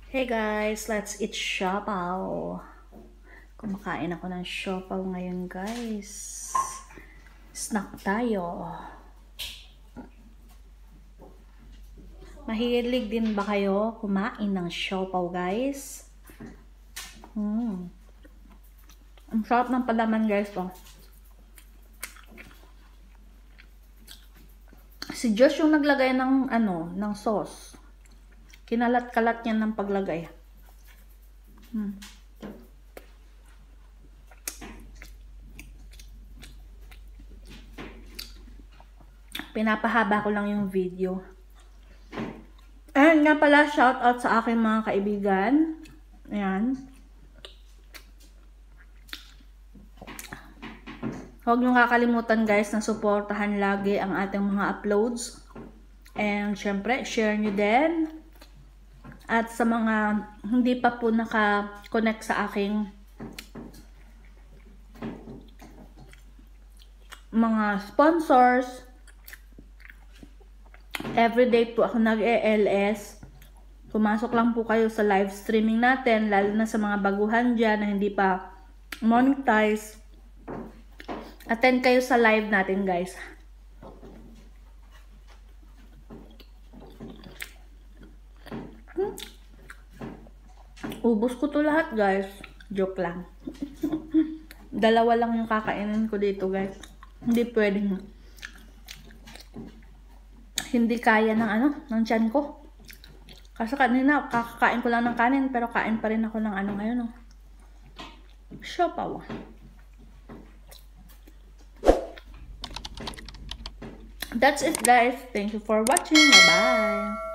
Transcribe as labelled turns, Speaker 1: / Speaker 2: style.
Speaker 1: Hey guys, let's eat siopaw. Kumakain ako ng siopaw ngayon guys. Snack tayo. Mahilig din ba kayo kumain ng siopaw guys? Ang sarap ng palaman guys oh. Si Josh yung naglagay ng ng sauce. Kinalat-kalat niya ng paglagay. Pinapahaba ko lang yung video. And nga pala, shout out sa aking mga kaibigan. Ayan. Huwag niyong kakalimutan guys na suportahan lagi ang ating mga uploads. And syempre, share nyo din. At sa mga hindi pa po naka-connect sa aking mga sponsors, everyday po ako nag-ELS. Pumasok lang po kayo sa live streaming natin, lalo na sa mga baguhan dyan na hindi pa monetize. Attend kayo sa live natin guys. Ubus ko to lahat guys. Joke lang. Dalawa lang yung kakainin ko dito guys. Hindi pwedeng. Hindi kaya ng ng tiyan ko. Kasi kanina kakakain ko lang ng kanin pero kain pa rin ako ng ngayon oh. Siopaw. That's it guys. Thank you for watching. Bye-bye.